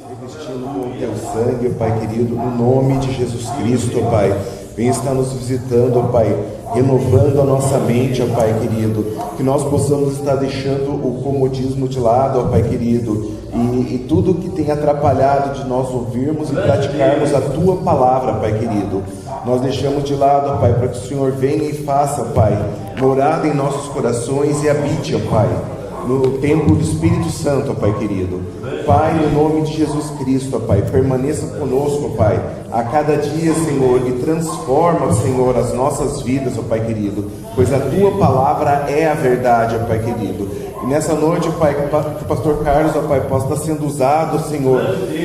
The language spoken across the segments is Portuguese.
Revestindo com o teu sangue, Pai querido, no nome de Jesus Cristo, Pai. Vem estar nos visitando, Pai, renovando a nossa mente, Pai querido. Que nós possamos estar deixando o comodismo de lado, Pai querido. E tudo que tem atrapalhado de nós ouvirmos e praticarmos a Tua palavra, Pai querido. Nós deixamos de lado, Pai, para que o Senhor venha e faça, Pai, morada em nossos corações e habite, Pai, no templo do Espírito Santo, Pai querido. Pai, no nome de Jesus Cristo, Pai, permaneça conosco, Pai, a cada dia, Senhor, e transforma, Senhor, as nossas vidas, ó Pai querido, pois a Tua palavra é a verdade, ó Pai querido. E nessa noite, Pai, que o pastor Carlos, ó Pai, possa estar sendo usado, Senhor,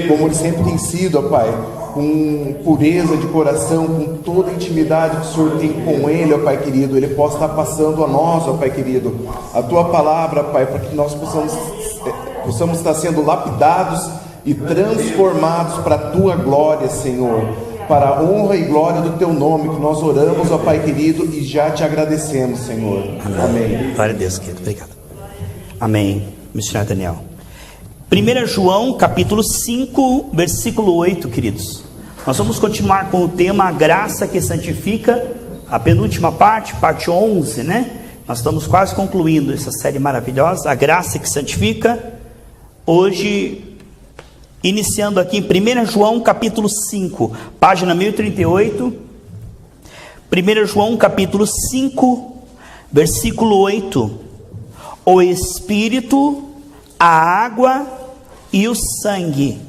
como ele sempre tem sido, ó Pai, com pureza de coração, com toda a intimidade que o Senhor tem com Ele, ó Pai querido, Ele possa estar passando a nós, ó Pai querido, a Tua palavra, Pai, para que nós possamos estar sendo lapidados e transformados para a Tua glória, Senhor, para a honra e glória do Teu nome, que nós oramos, ó Pai querido, e já Te agradecemos, Senhor. Amém. Glória a Deus, querido. Obrigado. Amém. Missionário Daniel. 1 João, capítulo 5, versículo 8, queridos. Nós vamos continuar com o tema A Graça que Santifica, a penúltima parte, parte 11, né? Nós estamos quase concluindo essa série maravilhosa, A Graça que Santifica. Hoje, iniciando aqui em 1 João, capítulo 5, página 1038. 1 João, capítulo 5, versículo 8. O Espírito, a água e o sangue,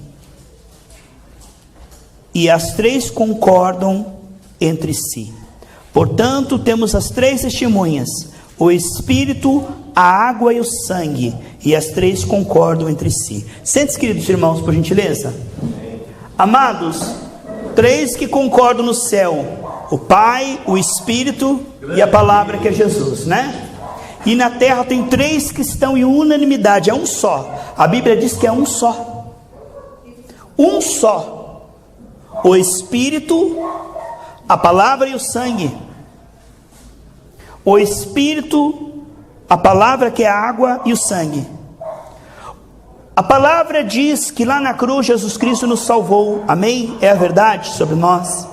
e as três concordam entre si. Portanto, temos as três testemunhas: o Espírito, a água e o sangue, e as três concordam entre si. Sente-se, queridos irmãos, por gentileza. Amados, três que concordam no céu: o Pai, o Espírito e a palavra que é Jesus, né? E na terra tem três que estão em unanimidade, é um só. A Bíblia diz que é um só. Um só. O Espírito, a palavra e o sangue. O Espírito, a palavra que é a água e o sangue. A palavra diz que lá na cruz Jesus Cristo nos salvou. Amém? É a verdade sobre nós.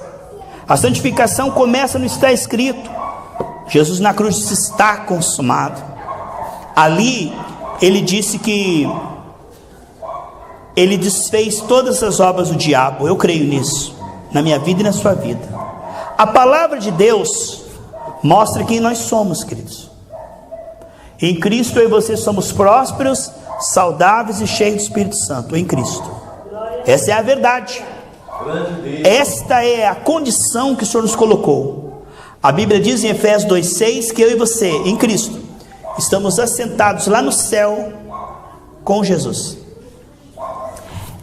A santificação começa no está escrito. Jesus na cruz disse: está consumado. Ali ele disse que ele desfez todas as obras do diabo. Eu creio nisso, na minha vida e na sua vida. A palavra de Deus mostra quem nós somos, queridos. Em Cristo eu e você somos prósperos, saudáveis e cheios do Espírito Santo. Em Cristo. Essa é a verdade. Esta é a condição que o Senhor nos colocou. A Bíblia diz em Efésios 2,6 que eu e você, em Cristo, estamos assentados lá no céu com Jesus.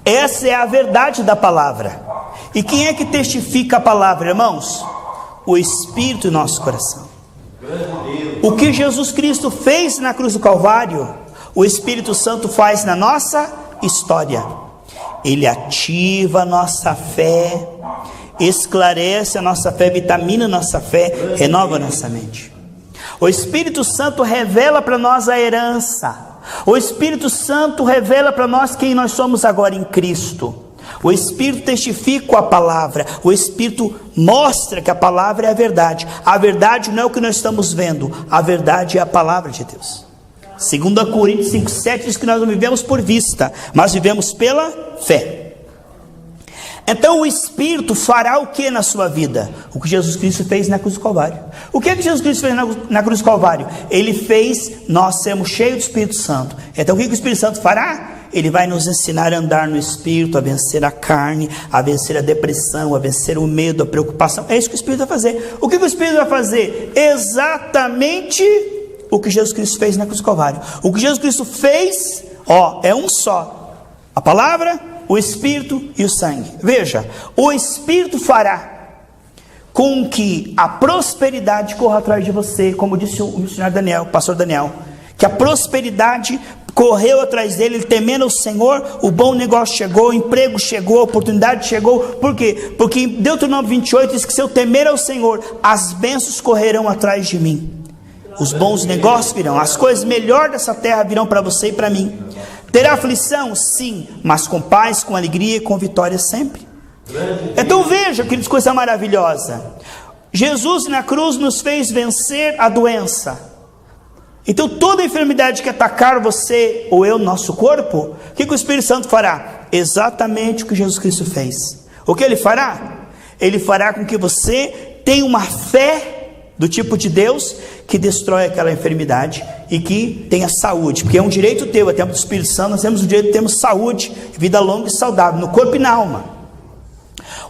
Essa é a verdade da palavra. E quem é que testifica a palavra, irmãos? O Espírito em nosso coração. O que Jesus Cristo fez na cruz do Calvário, o Espírito Santo faz na nossa história. Ele ativa a nossa fé, esclarece a nossa fé, vitamina a nossa fé, renova a nossa mente. O Espírito Santo revela para nós a herança. O Espírito Santo revela para nós quem nós somos agora em Cristo. O Espírito testifica a palavra. O Espírito mostra que a palavra é a verdade. A verdade não é o que nós estamos vendo. A verdade é a palavra de Deus. 2 Coríntios 5,7 diz que nós não vivemos por vista, mas vivemos pela fé. Então o Espírito fará o que na sua vida? O que Jesus Cristo fez na cruz do Calvário. O que Jesus Cristo fez na cruz do Calvário? Ele fez nós sermos cheios do Espírito Santo. Então o que o Espírito Santo fará? Ele vai nos ensinar a andar no Espírito, a vencer a carne, a vencer a depressão, a vencer o medo, a preocupação. É isso que o Espírito vai fazer. O que o Espírito vai fazer? Exatamente o que Jesus Cristo fez na cruz do Calvário. O que Jesus Cristo fez, é um só. A palavra, o Espírito e o sangue. Veja, o Espírito fará com que a prosperidade corra atrás de você, como disse o missionário Daniel, o pastor Daniel, que a prosperidade correu atrás dele, ele temendo o Senhor, o bom negócio chegou, o emprego chegou, a oportunidade chegou. Por quê? Porque em Deuteronômio 28 diz que se eu temer ao Senhor, as bênçãos correrão atrás de mim. Os bons negócios virão, as coisas melhores dessa terra virão para você e para mim. Terá aflição? Sim, mas com paz, com alegria e com vitória sempre. Então veja, queridos, coisa maravilhosa. Jesus na cruz nos fez vencer a doença. Então toda enfermidade que atacar você ou eu no nosso corpo, o que o Espírito Santo fará? Exatamente o que Jesus Cristo fez. O que ele fará? Ele fará com que você tenha uma fé do tipo de Deus que destrói aquela enfermidade e que tenha saúde, porque é um direito teu, é tempo do Espírito Santo. Nós temos o direito de termos saúde, vida longa e saudável, no corpo e na alma.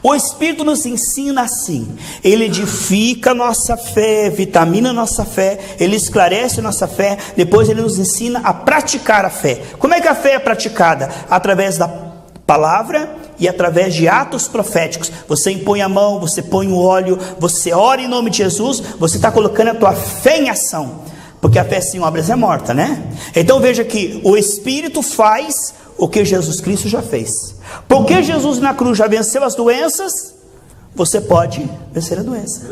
O Espírito nos ensina assim, ele edifica a nossa fé, vitamina a nossa fé, ele esclarece a nossa fé, depois ele nos ensina a praticar a fé. Como é que a fé é praticada? Através da palavra e através de atos proféticos. Você impõe a mão, você põe o óleo, você ora em nome de Jesus, você está colocando a tua fé em ação, porque a fé sem obras é morta, né? Então veja que o Espírito faz o que Jesus Cristo já fez. Porque Jesus na cruz já venceu as doenças, você pode vencer a doença.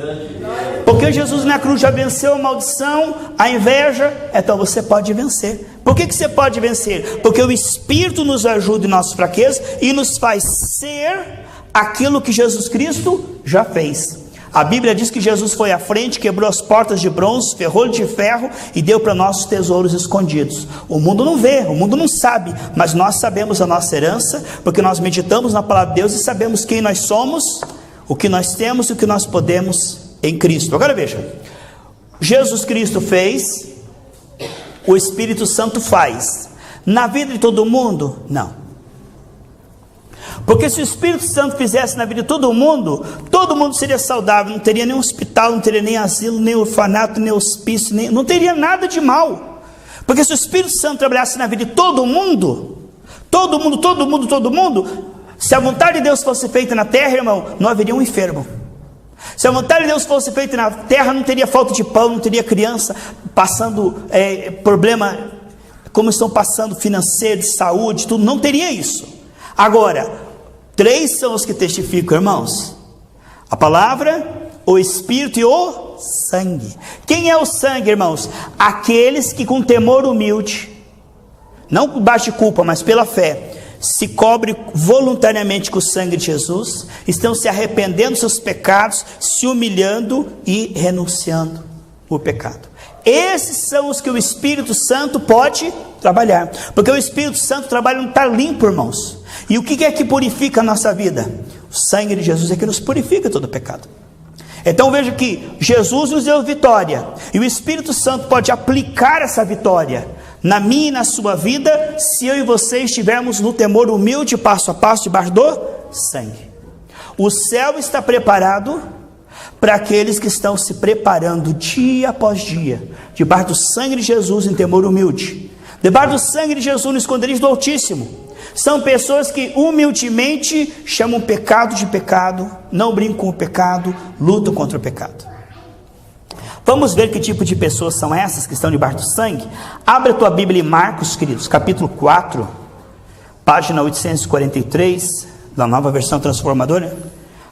Porque Jesus na cruz já venceu a maldição, a inveja, então você pode vencer. Por que você pode vencer? Porque o Espírito nos ajuda em nossas fraquezas e nos faz ser aquilo que Jesus Cristo já fez. A Bíblia diz que Jesus foi à frente, quebrou as portas de bronze, ferrolho de ferro e deu para nós os tesouros escondidos. O mundo não vê, o mundo não sabe, mas nós sabemos a nossa herança, porque nós meditamos na palavra de Deus e sabemos quem nós somos, o que nós temos e o que nós podemos em Cristo. Agora veja, Jesus Cristo fez, o Espírito Santo faz. Na vida de todo mundo? Não. Porque se o Espírito Santo fizesse na vida de todo mundo seria saudável, não teria nem hospital, não teria nem asilo, nem orfanato, nem hospício, não teria nada de mal. Porque se o Espírito Santo trabalhasse na vida de todo mundo, se a vontade de Deus fosse feita na terra, irmão, não haveria um enfermo. Se a vontade de Deus fosse feita na terra, não teria falta de pão, não teria criança passando problema, como estão passando financeiro, de saúde, tudo, não teria isso. Agora, 3 são os que testificam, irmãos: a palavra, o Espírito e o sangue. Quem é o sangue, irmãos? Aqueles que com temor humilde, não por baixo de culpa, mas pela fé, se cobre voluntariamente com o sangue de Jesus, estão se arrependendo dos seus pecados, se humilhando e renunciando o pecado. Esses são os que o Espírito Santo pode trabalhar, porque o Espírito Santo trabalha no estar limpo, irmãos. E o que é que purifica a nossa vida? O sangue de Jesus é que nos purifica todo o pecado. Então veja que Jesus nos deu vitória, e o Espírito Santo pode aplicar essa vitória na minha e na sua vida, se eu e você estivermos no temor humilde, passo a passo, debaixo do sangue. O céu está preparado para aqueles que estão se preparando dia após dia, debaixo do sangue de Jesus, em temor humilde, debaixo do sangue de Jesus, no esconderijo do Altíssimo. São pessoas que humildemente chamam pecado de pecado, não brincam com o pecado, lutam contra o pecado. Vamos ver que tipo de pessoas são essas que estão debaixo do sangue? Abre a tua Bíblia em Marcos, queridos, capítulo 4, página 843, da Nova Versão Transformadora,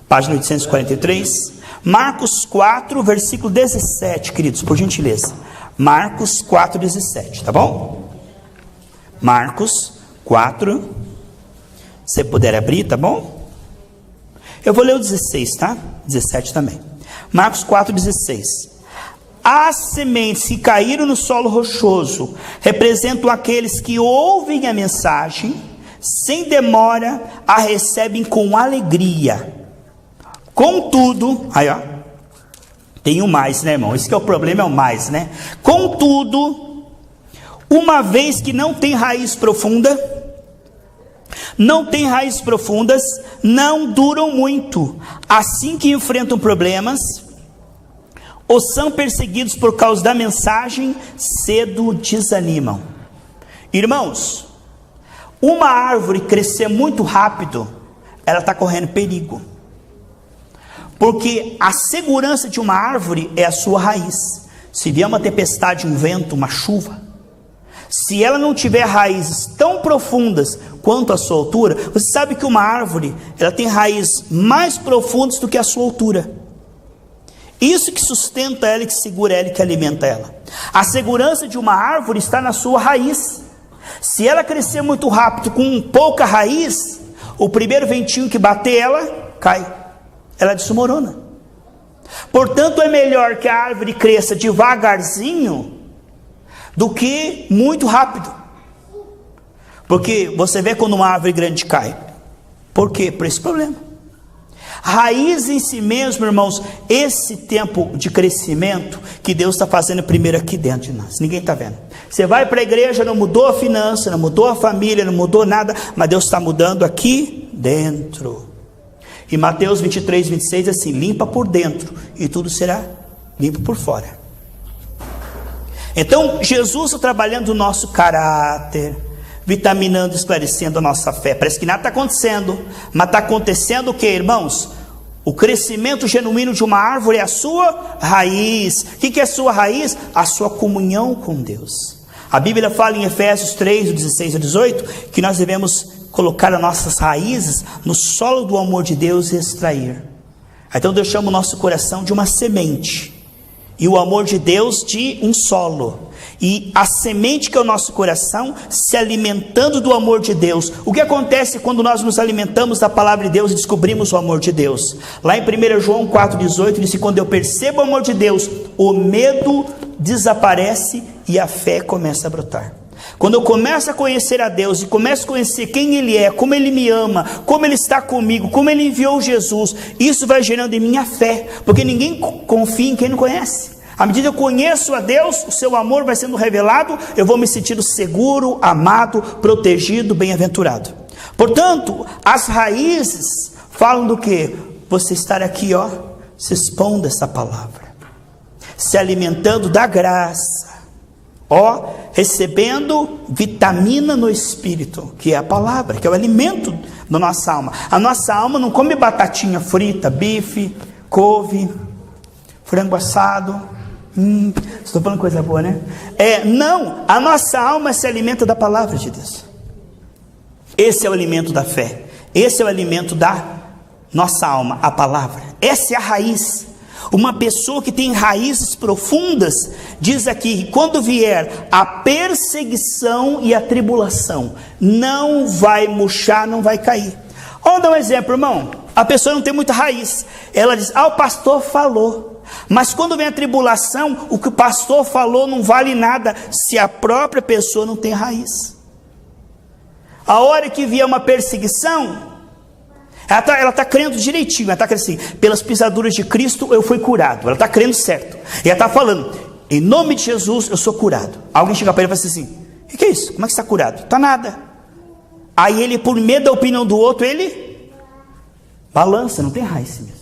página 843, Marcos 4, versículo 17, queridos, por gentileza. Marcos 4, 17, tá bom? Marcos 4, se puder abrir, tá bom? Eu vou ler o 16, tá? 17 também. Marcos 4, 16. As sementes que caíram no solo rochoso representam aqueles que ouvem a mensagem, sem demora a recebem com alegria. Contudo, aí ó, tem o mais, né, irmão? Esse que é o problema, é o mais, né? Contudo, uma vez que não tem raiz profunda, não duram muito. Assim que enfrentam problemas, ou são perseguidos por causa da mensagem, cedo desanimam. Irmãos, uma árvore crescer muito rápido, ela está correndo perigo. Porque a segurança de uma árvore é a sua raiz. Se vier uma tempestade, um vento, uma chuva, se ela não tiver raízes tão profundas quanto a sua altura, você sabe que uma árvore, ela tem raízes mais profundas do que a sua altura. Isso que sustenta ela, que segura ela e que alimenta ela. A segurança de uma árvore está na sua raiz. Se ela crescer muito rápido com pouca raiz, o primeiro ventinho que bater ela, cai. Ela desmorona. Portanto, é melhor que a árvore cresça devagarzinho do que muito rápido. Porque você vê quando uma árvore grande cai. Por quê? Por esse problema. Raiz em si mesmo, irmãos, esse tempo de crescimento que Deus está fazendo primeiro aqui dentro de nós. Ninguém está vendo. Você vai para a igreja, não mudou a finança, não mudou a família, não mudou nada, mas Deus está mudando aqui dentro. E Mateus 23, 26 é assim: limpa por dentro e tudo será limpo por fora. Então Jesus está trabalhando o nosso caráter, vitaminando, esclarecendo a nossa fé. Parece que nada está acontecendo, mas está acontecendo o que, irmãos? O crescimento genuíno de uma árvore é a sua raiz. O que é a sua raiz? A sua comunhão com Deus. A Bíblia fala em Efésios 3, 16 a 18, que nós devemos colocar as nossas raízes no solo do amor de Deus e extrair. Então Deus chama o nosso coração de uma semente, e o amor de Deus de um solo. E a semente que é o nosso coração, se alimentando do amor de Deus. O que acontece quando nós nos alimentamos da palavra de Deus e descobrimos o amor de Deus? Lá em 1 João 4,18 diz que quando eu percebo o amor de Deus, o medo desaparece e a fé começa a brotar. Quando eu começo a conhecer a Deus e começo a conhecer quem Ele é, como Ele me ama, como Ele está comigo, como Ele enviou Jesus, isso vai gerando em mim a fé, porque ninguém confia em quem não conhece. À medida que eu conheço a Deus, o seu amor vai sendo revelado, eu vou me sentindo seguro, amado, protegido, bem-aventurado. Portanto, as raízes falam do que? Você estar aqui, ó, se expondo a essa palavra, se alimentando da graça, ó, recebendo vitamina no Espírito, que é a palavra, que é o alimento da nossa alma. A nossa alma não come batatinha frita, bife, couve, frango assado. Estou falando coisa boa, né? Não, a nossa alma se alimenta da palavra de Deus. Esse é o alimento da fé. Esse é o alimento da nossa alma, a palavra. Essa é a raiz. Uma pessoa que tem raízes profundas, diz aqui, quando vier a perseguição e a tribulação, não vai murchar, não vai cair. Vamos dar um exemplo, irmão. A pessoa não tem muita raiz. Ela diz, o pastor falou. Mas quando vem a tribulação, o que o pastor falou não vale nada, se a própria pessoa não tem raiz. A hora que vier uma perseguição, ela está crendo direitinho, ela está crendo assim, pelas pisaduras de Cristo eu fui curado, ela está crendo certo, e ela está falando, em nome de Jesus eu sou curado. Alguém chega para ele e fala assim, o que é isso? Como é que você está curado? Está nada. Aí ele, por medo da opinião do outro, ele balança, não tem raiz mesmo.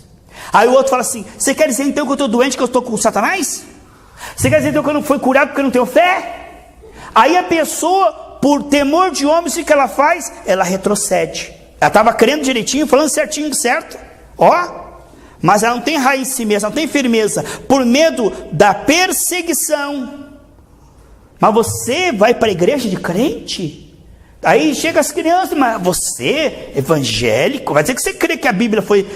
Aí o outro fala assim, você quer dizer então que eu estou doente, que eu estou com Satanás? Você quer dizer então que eu não fui curado porque eu não tenho fé? Aí a pessoa, por temor de homens, o que ela faz? Ela retrocede. Ela estava crendo direitinho, falando certinho, certo? Mas ela não tem raiz em si mesma, não tem firmeza, por medo da perseguição. Mas você vai para a igreja de crente? Aí chega as crianças, mas você, evangélico, vai dizer que você crê que a Bíblia foi...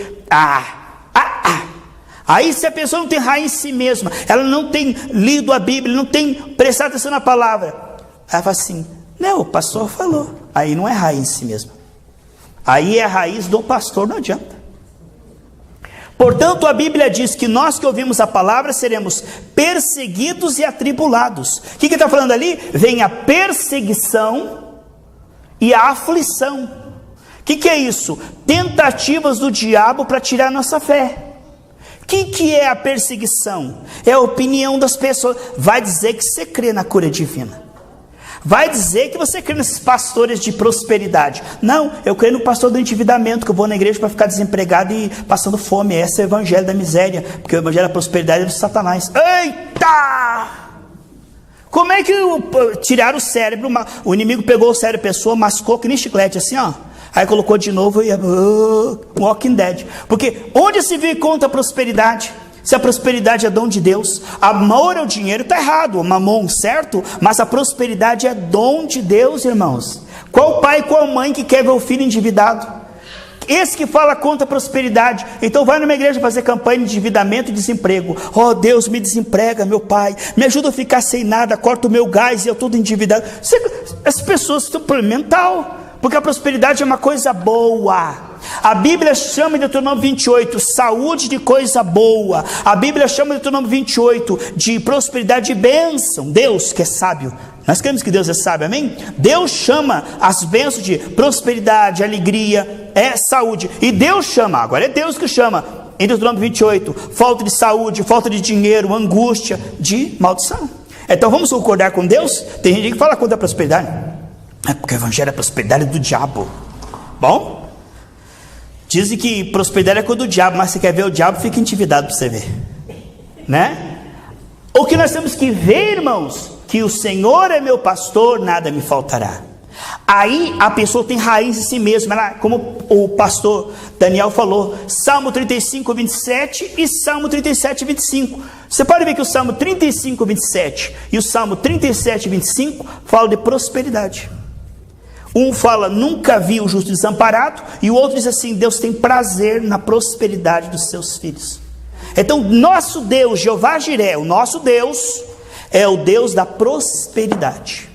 Aí se a pessoa não tem raiz em si mesma, ela não tem lido a Bíblia, não tem prestado atenção na palavra, ela fala assim, não, o pastor falou. Aí não é raiz em si mesma. Aí é a raiz do pastor, não adianta. Portanto, a Bíblia diz que nós que ouvimos a palavra seremos perseguidos e atribulados. O que está falando ali? Vem a perseguição e a aflição. O que é isso? Tentativas do diabo para tirar a nossa fé. O que é a perseguição? É a opinião das pessoas. Vai dizer que você crê na cura divina. Vai dizer que você crê nesses pastores de prosperidade. Não, eu creio no pastor do endividamento, que eu vou na igreja para ficar desempregado e passando fome. Esse é o evangelho da miséria, porque o evangelho da prosperidade é do Satanás. Eita! Como é que tiraram o cérebro? O inimigo pegou o cérebro da pessoa, mascou que nem chiclete, assim, ó. Aí colocou de novo e Walking Dead. Porque onde se vê contra a prosperidade? Se a prosperidade é dom de Deus, amor ao dinheiro está errado, o mamon, certo? Mas a prosperidade é dom de Deus, irmãos. Qual pai, qual mãe que quer ver o filho endividado? esse que fala contra a prosperidade. Então vai numa igreja fazer campanha de endividamento e desemprego. Oh Deus, me desemprega, meu pai, me ajuda a ficar sem nada, corta o meu gás e eu todo endividado. As pessoas estão problema mental, porque a prosperidade é uma coisa boa. A Bíblia chama em Deuteronômio 28 saúde de coisa boa. A Bíblia chama em Deuteronômio 28 de prosperidade e bênção. Deus que é sábio, nós queremos que Deus é sábio, amém? Deus chama as bênçãos de prosperidade, alegria, saúde. E Deus chama, agora é Deus que chama, em Deuteronômio 28, falta de saúde, falta de dinheiro, angústia, de maldição. Então vamos concordar com Deus? Tem gente que fala contra a prosperidade. É porque o evangelho é a prosperidade do diabo. Bom, dizem que prosperidade é coisa do diabo, mas você quer ver o diabo, fica endividado para você ver, né? O que nós temos que ver, irmãos, que o Senhor é meu pastor, nada me faltará. Aí a pessoa tem raiz em si mesma, como o pastor Daniel falou, Salmo 35, 27 e Salmo 37, 25. Você pode ver que o Salmo 35, 27 e o Salmo 37, 25 falam de prosperidade. Um fala, nunca vi o justo desamparado, e o outro diz assim, Deus tem prazer na prosperidade dos seus filhos. Então nosso Deus, Jeová Jiré, o nosso Deus é o Deus da prosperidade.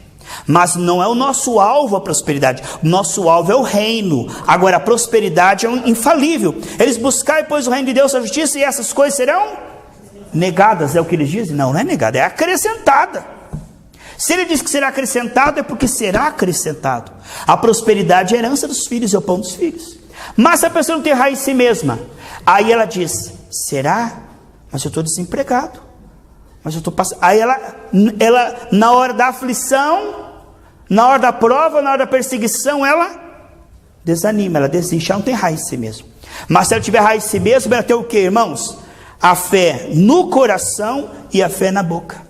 Mas não é o nosso alvo a prosperidade. O nosso alvo é o reino. Agora a prosperidade é infalível. Eles buscarem, pois, o reino de Deus, a justiça, e essas coisas serão negadas. É o que eles dizem? Não, não é negada, é acrescentada. Se ele diz que será acrescentado, é porque será acrescentado. A prosperidade é a herança dos filhos, é o pão dos filhos. Mas se a pessoa não tem raiz em si mesma, aí ela diz, será? Mas eu estou desempregado. Mas eu estou passando. Aí ela, na hora da aflição, na hora da prova, na hora da perseguição, ela desanima, ela desiste, ela não tem raiz em si mesma. Mas se ela tiver raiz em si mesma, ela tem o que, irmãos? A fé no coração e a fé na boca.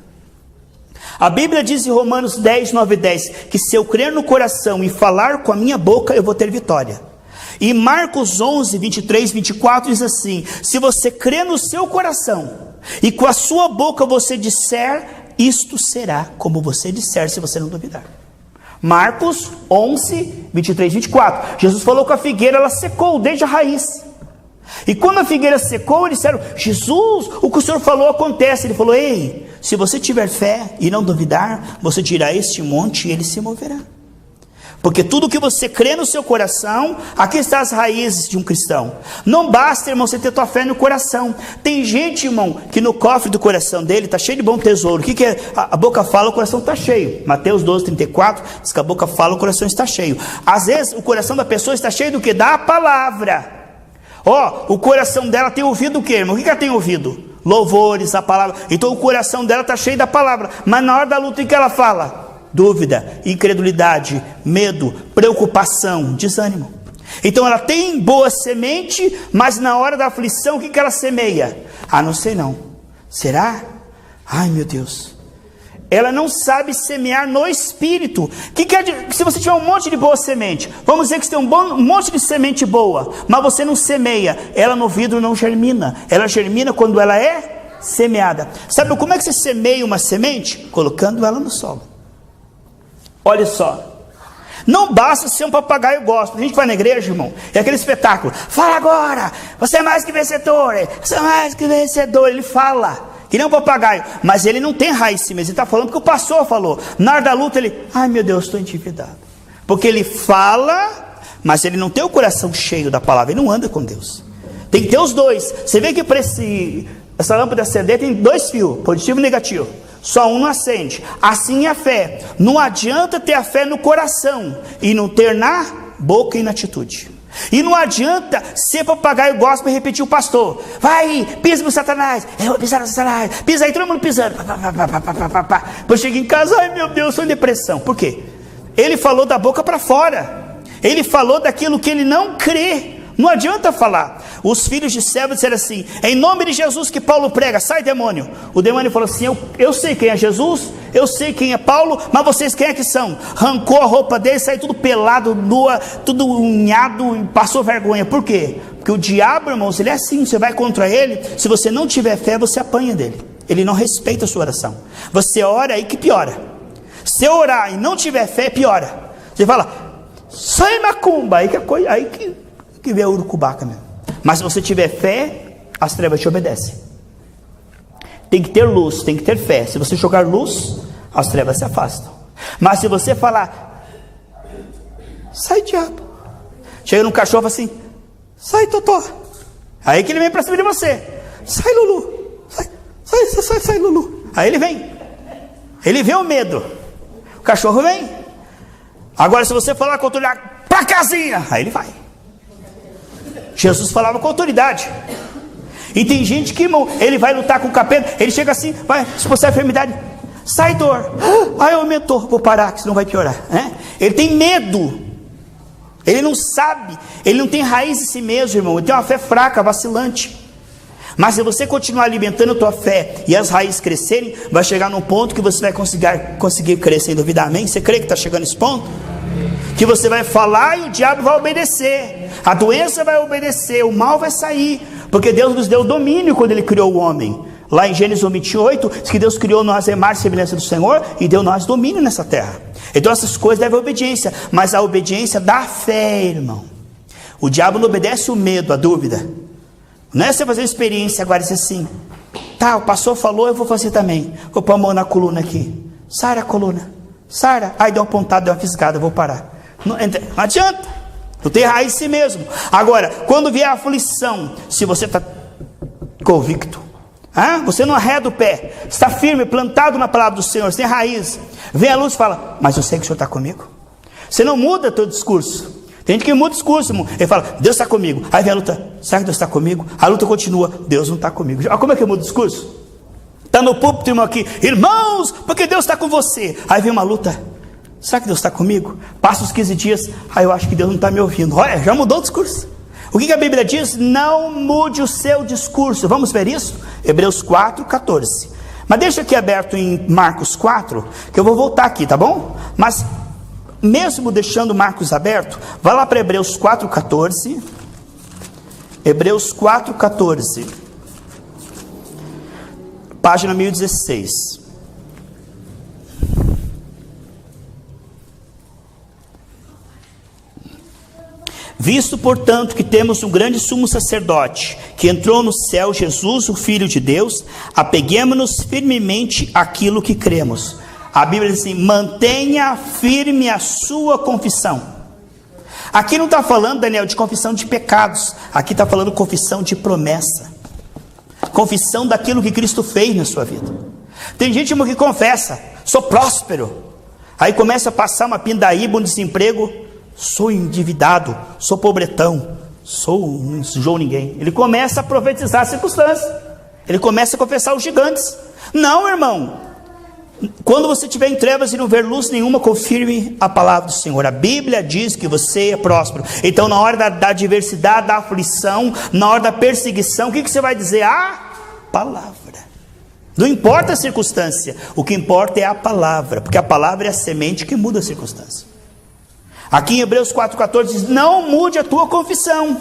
A Bíblia diz em Romanos 10, 9 e 10, que se eu crer no coração e falar com a minha boca, eu vou ter vitória. E Marcos 11, 23, 24 diz assim, se você crer no seu coração e com a sua boca você disser, isto será como você disser, se você não duvidar. Marcos 11, 23, 24. Jesus falou que a figueira, ela secou desde a raiz. E quando a figueira secou, eles disseram, Jesus, o que o Senhor falou acontece. Ele falou, ei, se você tiver fé e não duvidar, você dirá este monte e ele se moverá. Porque tudo que você crê no seu coração, aqui estão as raízes de um cristão. Não basta, irmão, você ter tua fé no coração. Tem gente, irmão, que no cofre do coração dele está cheio de bom tesouro. O que é? A boca fala, o coração está cheio. Mateus 12, 34, diz que a boca fala, o coração está cheio. Às vezes, o coração da pessoa está cheio do que? Da palavra. O coração dela tem ouvido o que, irmão? O que ela tem ouvido? Louvores, a palavra. Então o coração dela está cheio da palavra. Mas na hora da luta, o que ela fala? Dúvida, incredulidade, medo, preocupação, desânimo. Então ela tem boa semente, mas na hora da aflição, o que ela semeia? Não sei não. Será? Ai meu Deus. Ela não sabe semear no espírito. Se você tiver um monte de boa semente, vamos dizer que você tem um monte de semente boa, mas você não semeia, ela no vidro não germina. Ela germina quando ela é semeada. Sabe como é que você semeia uma semente? Colocando ela no solo. Olha só, não basta ser um papagaio gospel. A gente vai na igreja, irmão, é aquele espetáculo, fala agora, você é mais que vencedor, você é mais que vencedor. Ele fala, que nem um papagaio, mas ele não tem raiz em si mesmo. Ele está falando porque o pastor falou. Na hora da luta ele, ai meu Deus, estou endividado. Porque ele fala, mas ele não tem o coração cheio da palavra, ele não anda com Deus. Tem que ter os dois. Você vê que para essa lâmpada acender tem dois fios, positivo e negativo. Só um não acende. Assim é a fé. Não adianta ter a fé no coração e não ter na boca e na atitude. E não adianta ser papagaio gospel e repetir o pastor. Vai, pisa no Satanás. Eu vou pisar no Satanás. Pisa aí, todo mundo pisando. Depois chega em casa, ai meu Deus, estou em depressão. Por quê? Ele falou da boca para fora. Ele falou daquilo que ele não crê. Não adianta falar. Os filhos de Seba disseram assim, em nome de Jesus que Paulo prega, sai demônio. O demônio falou assim, eu sei quem é Jesus, eu sei quem é Paulo, mas vocês quem é que são? Arrancou a roupa dele, saiu tudo pelado, nua, tudo unhado, e passou vergonha. Por quê? Porque o diabo, irmãos, ele é assim, você vai contra ele, se você não tiver fé, você apanha dele. Ele não respeita a sua oração. Você ora aí que piora. Se orar e não tiver fé, piora. Você fala, sai macumba, aí que que vê a urucubaca mesmo. Mas se você tiver fé, as trevas te obedecem. Tem que ter luz, tem que ter fé. Se você jogar luz, as trevas se afastam. Mas se você falar, sai diabo, chega num cachorro assim, sai Totó, aí que ele vem para cima de você, sai Lulu, sai Lulu, aí ele vê o medo, o cachorro vem. Agora se você falar com autoridade, pra casinha, aí ele vai. Jesus falava com autoridade. E tem gente que, irmão, ele vai lutar com o capeta, ele chega assim, vai expulsar a enfermidade, sai dor, aumentou, vou parar que senão vai piorar, né? Ele tem medo, ele não sabe, ele não tem raiz em si mesmo, irmão, ele tem uma fé fraca, vacilante. Mas se você continuar alimentando a tua fé e as raízes crescerem, vai chegar num ponto que você vai conseguir crescer sem duvidar, amém? Você crê que está chegando nesse ponto? Que você vai falar e o diabo vai obedecer, a doença vai obedecer, o mal vai sair, porque Deus nos deu domínio quando Ele criou o homem. Lá em Gênesis 28, diz que Deus criou nós a imagem e semelhança do Senhor e deu nós domínio nessa terra. Então essas coisas devem obediência, mas a obediência da fé, irmão. O diabo não obedece o medo, a dúvida. Não é você fazer experiência agora e dizer assim, tá, o pastor falou, eu vou fazer também. Vou pôr a mão na coluna aqui, sara a coluna, sara, aí deu uma pontada, deu uma fisgada, vou parar. Não adianta, não tem raiz em si mesmo. Agora, quando vier a aflição, se você está convicto, você não arreda o pé, está firme, plantado na palavra do Senhor, você tem raiz, vem a luz e fala, mas eu sei que o Senhor está comigo. Você não muda teu discurso. Tem gente que muda o discurso, irmão. Ele fala, Deus está comigo. Aí vem a luta, será que Deus está comigo? A luta continua, Deus não está comigo. Como é que muda o discurso? Está no púlpito, irmão, aqui, irmãos, porque Deus está com você. Aí vem uma luta, será que Deus está comigo? Passa os 15 dias, aí eu acho que Deus não está me ouvindo. Olha, já mudou o discurso. O que a Bíblia diz? Não mude o seu discurso. Vamos ver isso? Hebreus 4:14. Mas deixa aqui aberto em Marcos 4, que eu vou voltar aqui, tá bom? Mas mesmo deixando Marcos aberto, vai lá para Hebreus 4:14. Hebreus 4:14. Página 1016. Visto, portanto, que temos um grande sumo sacerdote, que entrou no céu, Jesus, o Filho de Deus, apeguemo-nos firmemente àquilo que cremos. A Bíblia diz assim, mantenha firme a sua confissão. Aqui não está falando, Daniel, de confissão de pecados, aqui está falando confissão de promessa, confissão daquilo que Cristo fez na sua vida. Tem gente que confessa, sou próspero, aí começa a passar uma pindaíba, um desemprego, sou endividado, sou pobretão, não sujou ninguém. Ele começa a profetizar as circunstâncias, ele começa a confessar os gigantes. Não, irmão, quando você estiver em trevas e não ver luz nenhuma, confirme a palavra do Senhor. A Bíblia diz que você é próspero. Então na hora da adversidade, da aflição, na hora da perseguição, o que você vai dizer? A palavra. Não importa a circunstância, o que importa é a palavra, porque a palavra é a semente que muda a circunstância. Aqui em Hebreus 4:14 diz, não mude a tua confissão.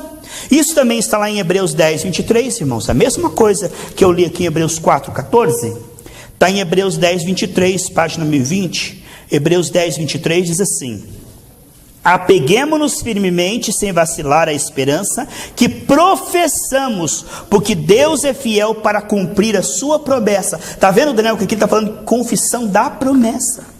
Isso também está lá em Hebreus 10:23, irmãos. A mesma coisa que eu li aqui em Hebreus 4:14, está em Hebreus 10:23, página 1020. Hebreus 10:23 diz assim, apeguemo-nos firmemente, sem vacilar, a esperança que professamos, porque Deus é fiel para cumprir a sua promessa. Está vendo, Daniel, que aqui está falando confissão da promessa.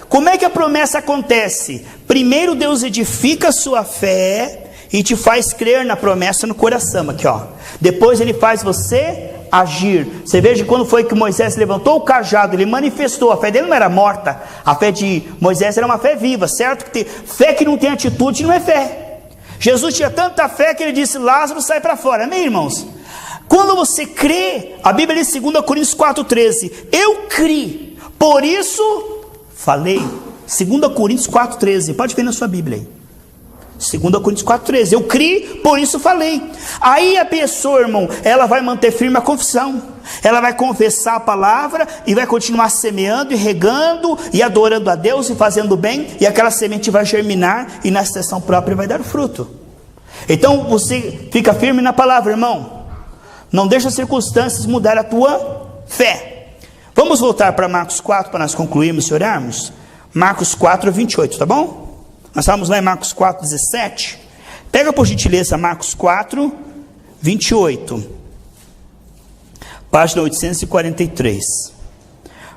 Como é que a promessa acontece? Primeiro Deus edifica a sua fé e te faz crer na promessa no coração, aqui ó. Depois Ele faz você agir. Você veja quando foi que Moisés levantou o cajado, ele manifestou, a fé dele não era morta, a fé de Moisés era uma fé viva, certo? Fé que não tem atitude não é fé. Jesus tinha tanta fé que ele disse, Lázaro, sai para fora, amém, irmãos? Quando você crê, a Bíblia diz em 2 Coríntios 4:13, eu criei, por isso falei. 2 Coríntios 4:13, pode ver na sua Bíblia aí. 2 Coríntios 4:13, eu criei, por isso falei. Aí a pessoa, irmão, ela vai manter firme a confissão, ela vai confessar a palavra e vai continuar semeando e regando e adorando a Deus e fazendo bem, e aquela semente vai germinar e na estação própria vai dar fruto. Então você fica firme na palavra, irmão, não deixa as circunstâncias mudar a tua fé. Vamos voltar para Marcos 4 para nós concluirmos e orarmos. Marcos 4:28, tá bom? Nós estávamos lá em Marcos 4:17. Pega por gentileza Marcos 4, 28. Página 843.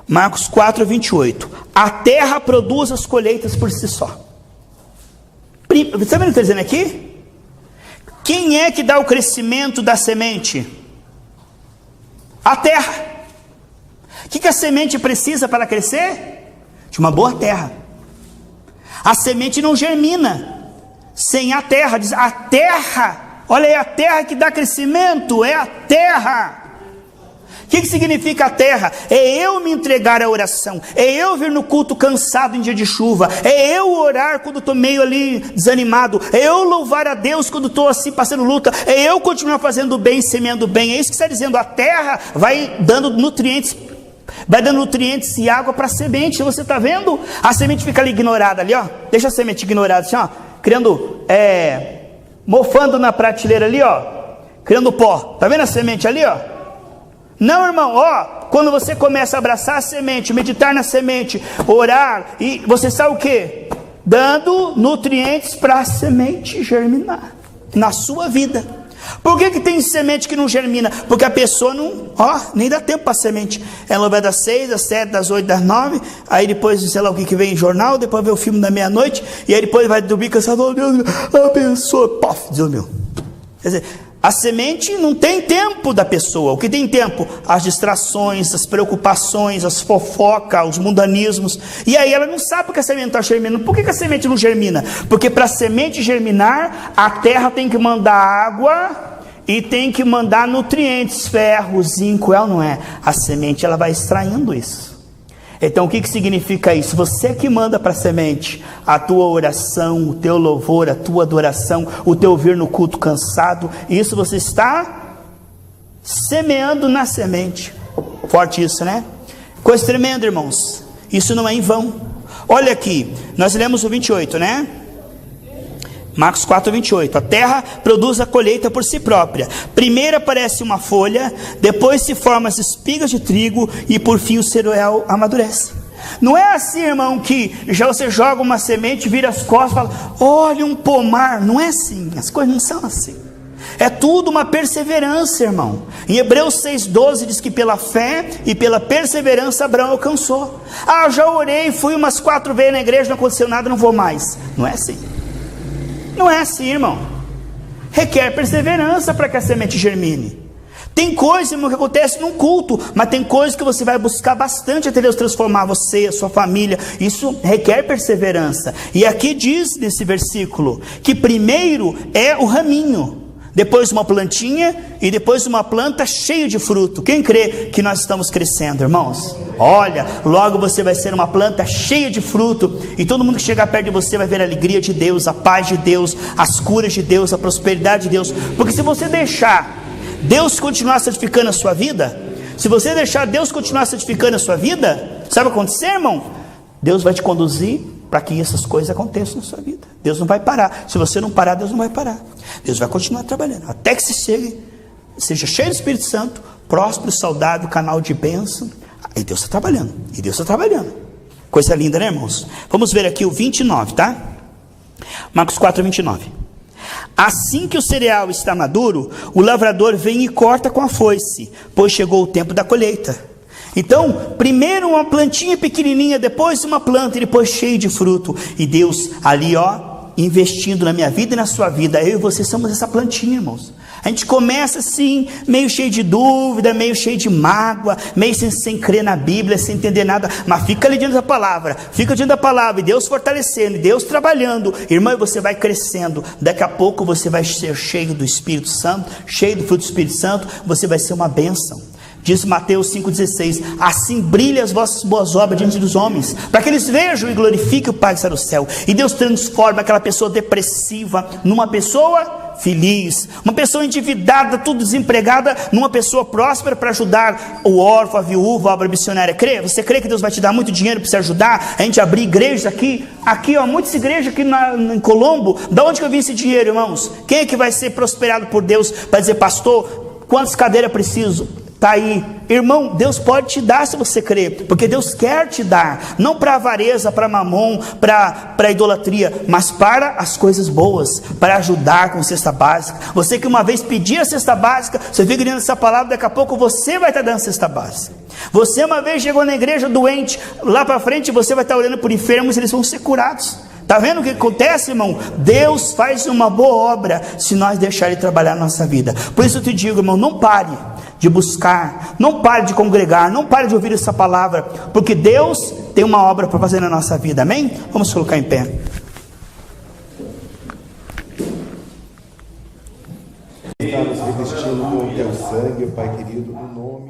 Marcos 4, 28. A terra produz as colheitas por si só. Você está vendo o que está dizendo aqui? Quem é que dá o crescimento da semente? A terra. O que a semente precisa para crescer? De uma boa terra. A semente não germina sem a terra. Diz, a terra, olha aí, a terra que dá crescimento, é a terra. O que significa a terra? É eu me entregar à oração, é eu vir no culto cansado em dia de chuva, é eu orar quando estou meio ali desanimado, é eu louvar a Deus quando estou assim passando luta, é eu continuar fazendo bem, semeando bem. É isso que está dizendo. A terra vai dando nutrientes, e água para a semente. Você está vendo? A semente fica ali ignorada ali, ó. Deixa a semente ignorada assim, ó, criando, mofando na prateleira ali, ó, criando pó. Está vendo a semente ali, ó? Não, irmão, ó, quando você começa a abraçar a semente, meditar na semente, orar, e você sabe o que? Dando nutrientes para a semente germinar na sua vida. Por que tem semente que não germina? Porque a pessoa não, nem dá tempo para a semente. Ela vai das 6, das 7, das 8, das 9, aí depois, sei lá o que vem em jornal, depois vê o filme da meia-noite, e aí depois vai dormir cansado, oh Deus, a pessoa, pof, Deus meu. Quer dizer, a semente não tem tempo da pessoa. O que tem tempo? As distrações, as preocupações, as fofocas, os mundanismos. E aí ela não sabe porque a semente está germinando. Por que a semente não germina? Porque para a semente germinar, a terra tem que mandar água e tem que mandar nutrientes, ferro, zinco, não é? A semente ela vai extraindo isso. Então o que significa isso? Você que manda para a semente a tua oração, o teu louvor, a tua adoração, o teu vir no culto cansado, isso você está semeando na semente. Forte isso, né? Coisa tremenda, irmãos. Isso não é em vão. Olha aqui, nós lemos o 28, né? Marcos 4, 28. A terra produz a colheita por si própria. Primeiro aparece uma folha, depois se formam as espigas de trigo e por fim o cereal amadurece. Não é assim, irmão, que já você joga uma semente, vira as costas e fala, olha um pomar. Não é assim, as coisas não são assim. É tudo uma perseverança, irmão. Em Hebreus 6,12 diz que pela fé e pela perseverança Abraão alcançou. Já orei, fui umas 4 vezes na igreja, não aconteceu nada, não vou mais. Não é assim. Não é assim, irmão. Requer perseverança para que a semente germine. Tem coisa, irmão, que acontece num culto, mas tem coisa que você vai buscar bastante até Deus transformar você, a sua família. Isso requer perseverança. E aqui diz nesse versículo que primeiro é o raminho, depois uma plantinha e depois uma planta cheia de fruto. Quem crê que nós estamos crescendo, irmãos? Olha, logo você vai ser uma planta cheia de fruto, e todo mundo que chegar perto de você vai ver a alegria de Deus, a paz de Deus, as curas de Deus, a prosperidade de Deus. Porque se você deixar Deus continuar santificando a sua vida, se você deixar Deus continuar santificando a sua vida, sabe o que vai acontecer, irmão? Deus vai te conduzir para que essas coisas aconteçam na sua vida. Deus não vai parar. Se você não parar, Deus não vai parar. Deus vai continuar trabalhando até que seja cheio do Espírito Santo, próspero, saudável, canal de bênção. Aí Deus está trabalhando. E Deus está trabalhando. Coisa linda, né, irmãos? Vamos ver aqui o 29, tá? Marcos 4, 29. Assim que o cereal está maduro, o lavrador vem e corta com a foice, pois chegou o tempo da colheita. Então, primeiro uma plantinha pequenininha, depois uma planta e depois cheio de fruto. E Deus ali, investindo na minha vida e na sua vida. Eu e você somos essa plantinha, irmãos. A gente começa assim, meio cheio de dúvida, meio cheio de mágoa, meio sem crer na Bíblia, sem entender nada, mas fica ali diante da palavra, e Deus fortalecendo, e Deus trabalhando, irmão, e você vai crescendo. Daqui a pouco você vai ser cheio do Espírito Santo, cheio do fruto do Espírito Santo, você vai ser uma bênção. Diz Mateus 5,16, assim brilhem as vossas boas obras diante dos homens, para que eles vejam e glorifiquem o Pai que está no céu. E Deus transforma aquela pessoa depressiva numa pessoa feliz, uma pessoa endividada, tudo desempregada, numa pessoa próspera para ajudar o órfão, a viúva, a obra missionária. Você crê que Deus vai te dar muito dinheiro para você ajudar? A gente abrir igrejas aqui, muitas igrejas aqui em Colombo. Da onde que eu vi esse dinheiro, irmãos? Quem é que vai ser prosperado por Deus para dizer, pastor, quantas cadeiras preciso? Está aí, irmão, Deus pode te dar se você crer, porque Deus quer te dar, não para avareza, para mamon, para idolatria, mas para as coisas boas, para ajudar com cesta básica. Você que uma vez pedia a cesta básica, você fica lendo essa palavra, daqui a pouco você vai estar dando cesta básica. Você uma vez chegou na igreja doente, lá para frente você vai estar orando por enfermos, eles vão ser curados. Está vendo o que acontece, irmão? Deus faz uma boa obra se nós deixar Ele trabalhar na nossa vida. Por isso eu te digo, irmão, não pare de buscar, não pare de congregar, não pare de ouvir essa palavra, porque Deus tem uma obra para fazer na nossa vida, amém? Vamos colocar em pé. Está nos revestindo com o teu sangue, Pai querido, no nome